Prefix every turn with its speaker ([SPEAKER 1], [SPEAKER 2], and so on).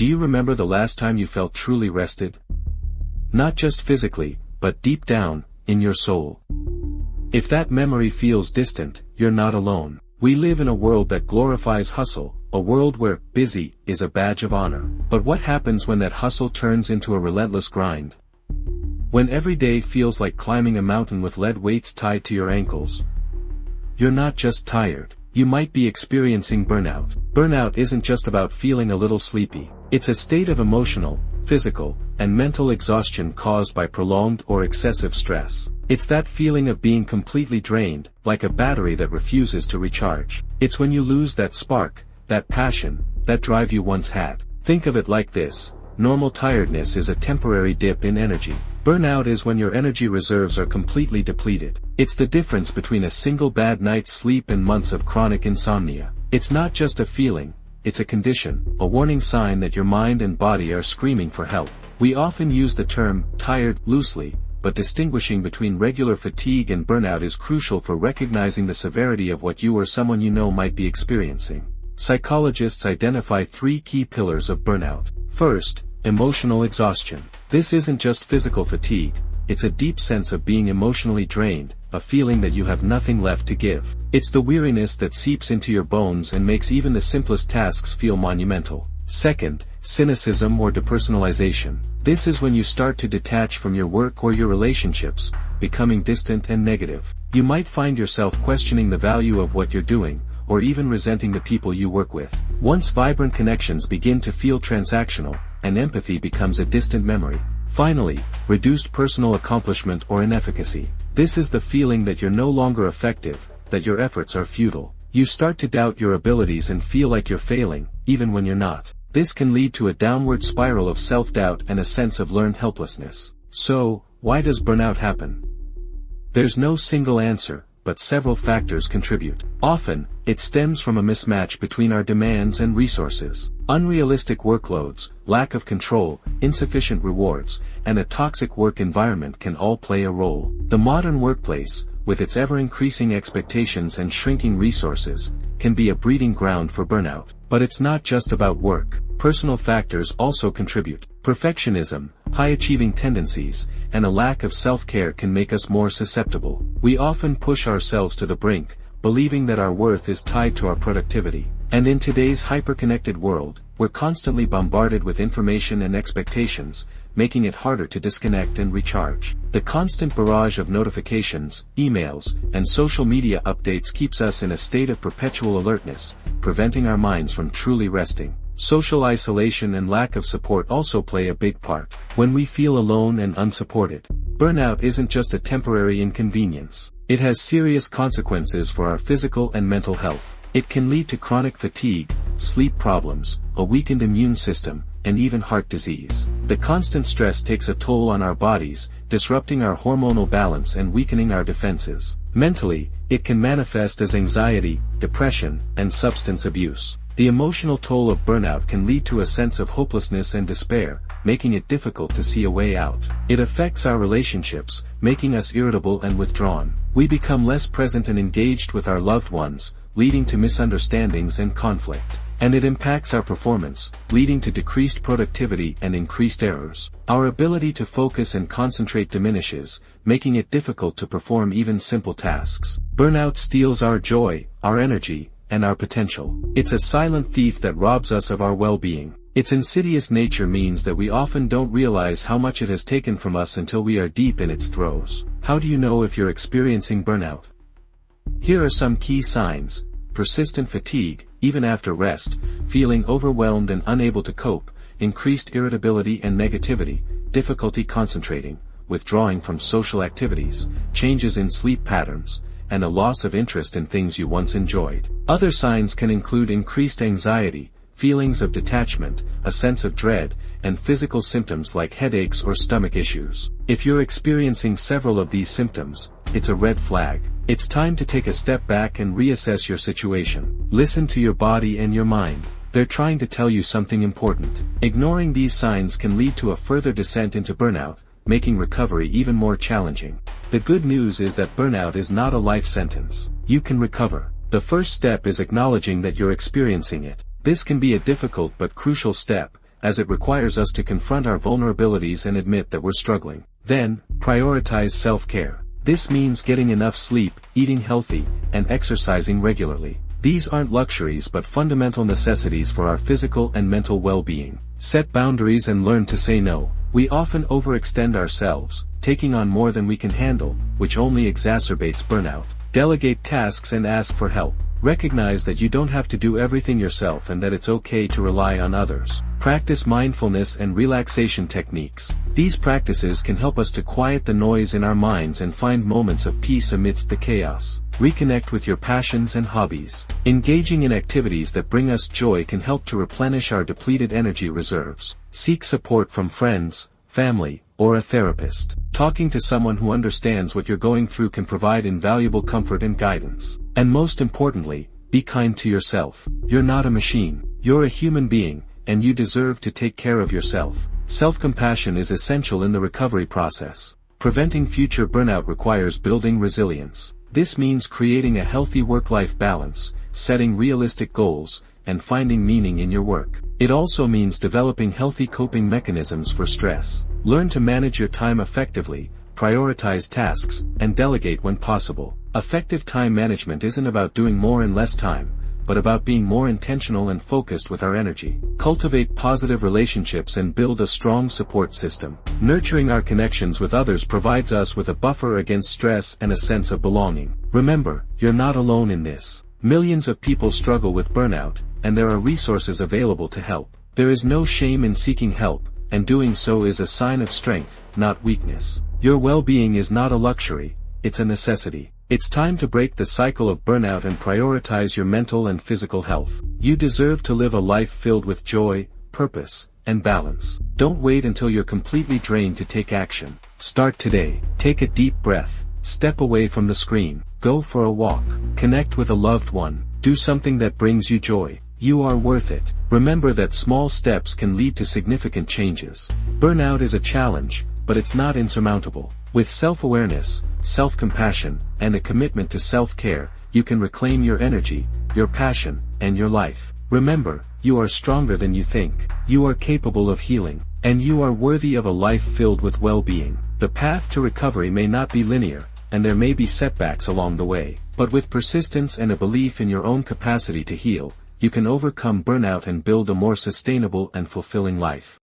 [SPEAKER 1] Do you remember the last time you felt truly rested? Not just physically, but deep down, in your soul. If that memory feels distant, you're not alone. We live in a world that glorifies hustle, a world where busy is a badge of honor. But what happens when that hustle turns into a relentless grind? When every day feels like climbing a mountain with lead weights tied to your ankles? You're not just tired. You might be experiencing burnout. Burnout isn't just about feeling a little sleepy. It's a state of emotional, physical, and mental exhaustion caused by prolonged or excessive stress. It's that feeling of being completely drained, like a battery that refuses to recharge. It's when you lose that spark, that passion, that drive you once had. Think of it like this: normal tiredness is a temporary dip in energy. Burnout is when your energy reserves are completely depleted. It's the difference between a single bad night's sleep and months of chronic insomnia. It's not just a feeling, it's a condition, a warning sign that your mind and body are screaming for help. We often use the term tired loosely, but distinguishing between regular fatigue and burnout is crucial for recognizing the severity of what you or someone you know might be experiencing. Psychologists identify 3 key pillars of burnout. First, emotional exhaustion. This isn't just physical fatigue, it's a deep sense of being emotionally drained, a feeling that you have nothing left to give. It's the weariness that seeps into your bones and makes even the simplest tasks feel monumental. Second, cynicism or depersonalization. This is when you start to detach from your work or your relationships, becoming distant and negative. You might find yourself questioning the value of what you're doing, or even resenting the people you work with. Once vibrant connections begin to feel transactional, and empathy becomes a distant memory. Finally, reduced personal accomplishment or inefficacy. This is the feeling that you're no longer effective, that your efforts are futile. You start to doubt your abilities and feel like you're failing, even when you're not. This can lead to a downward spiral of self-doubt and a sense of learned helplessness. So, why does burnout happen? There's no single answer, but several factors contribute. Often, it stems from a mismatch between our demands and resources. Unrealistic workloads, lack of control, insufficient rewards, and a toxic work environment can all play a role. The modern workplace, with its ever-increasing expectations and shrinking resources, can be a breeding ground for burnout. But it's not just about work. Personal factors also contribute. Perfectionism, high-achieving tendencies, and a lack of self-care can make us more susceptible. We often push ourselves to the brink, believing that our worth is tied to our productivity. And in today's hyper-connected world, we're constantly bombarded with information and expectations, making it harder to disconnect and recharge. The constant barrage of notifications, emails, and social media updates keeps us in a state of perpetual alertness, preventing our minds from truly resting. Social isolation and lack of support also play a big part. When we feel alone and unsupported, burnout isn't just a temporary inconvenience. It has serious consequences for our physical and mental health. It can lead to chronic fatigue, sleep problems, a weakened immune system, and even heart disease. The constant stress takes a toll on our bodies, disrupting our hormonal balance and weakening our defenses. Mentally, it can manifest as anxiety, depression, and substance abuse. The emotional toll of burnout can lead to a sense of hopelessness and despair, making it difficult to see a way out. It affects our relationships, making us irritable and withdrawn. We become less present and engaged with our loved ones, leading to misunderstandings and conflict. And it impacts our performance, leading to decreased productivity and increased errors. Our ability to focus and concentrate diminishes, making it difficult to perform even simple tasks. Burnout steals our joy, our energy, and our potential. It's a silent thief that robs us of our well-being. Its insidious nature means that we often don't realize how much it has taken from us until we are deep in its throes. How do you know if you're experiencing burnout? Here are some key signs: persistent fatigue, even after rest, feeling overwhelmed and unable to cope, increased irritability and negativity, difficulty concentrating, withdrawing from social activities, changes in sleep patterns, and a loss of interest in things you once enjoyed. Other signs can include increased anxiety, feelings of detachment, a sense of dread, and physical symptoms like headaches or stomach issues. If you're experiencing several of these symptoms, it's a red flag. It's time to take a step back and reassess your situation. Listen to your body and your mind. They're trying to tell you something important. Ignoring these signs can lead to a further descent into burnout, making recovery even more challenging. The good news is that burnout is not a life sentence. You can recover. The first step is acknowledging that you're experiencing it. This can be a difficult but crucial step, as it requires us to confront our vulnerabilities and admit that we're struggling. Then, prioritize self-care. This means getting enough sleep, eating healthy, and exercising regularly. These aren't luxuries but fundamental necessities for our physical and mental well-being. Set boundaries and learn to say no. We often overextend ourselves, taking on more than we can handle, which only exacerbates burnout. Delegate tasks and ask for help. Recognize that you don't have to do everything yourself and that it's okay to rely on others. Practice mindfulness and relaxation techniques. These practices can help us to quiet the noise in our minds and find moments of peace amidst the chaos. Reconnect with your passions and hobbies. Engaging in activities that bring us joy can help to replenish our depleted energy reserves. Seek support from friends, family, or a therapist. Talking to someone who understands what you're going through can provide invaluable comfort and guidance. And most importantly, be kind to yourself. You're not a machine. You're a human being, and you deserve to take care of yourself. Self-compassion is essential in the recovery process. Preventing future burnout requires building resilience. This means creating a healthy work-life balance, setting realistic goals, and finding meaning in your work. It also means developing healthy coping mechanisms for stress. Learn to manage your time effectively, prioritize tasks, and delegate when possible. Effective time management isn't about doing more in less time, but about being more intentional and focused with our energy. Cultivate positive relationships and build a strong support system. Nurturing our connections with others provides us with a buffer against stress and a sense of belonging. Remember, you're not alone in this. Millions of people struggle with burnout, and there are resources available to help. There is no shame in seeking help, and doing so is a sign of strength, not weakness. Your well-being is not a luxury, it's a necessity. It's time to break the cycle of burnout and prioritize your mental and physical health. You deserve to live a life filled with joy, purpose, and balance. Don't wait until you're completely drained to take action. Start today. Take a deep breath. Step away from the screen. Go for a walk. Connect with a loved one. Do something that brings you joy. You are worth it. Remember that small steps can lead to significant changes. Burnout is a challenge, but it's not insurmountable. With self-awareness, self-compassion, and a commitment to self-care, you can reclaim your energy, your passion, and your life. Remember, you are stronger than you think. You are capable of healing, and you are worthy of a life filled with well-being. The path to recovery may not be linear, and there may be setbacks along the way. But with persistence and a belief in your own capacity to heal, you can overcome burnout and build a more sustainable and fulfilling life.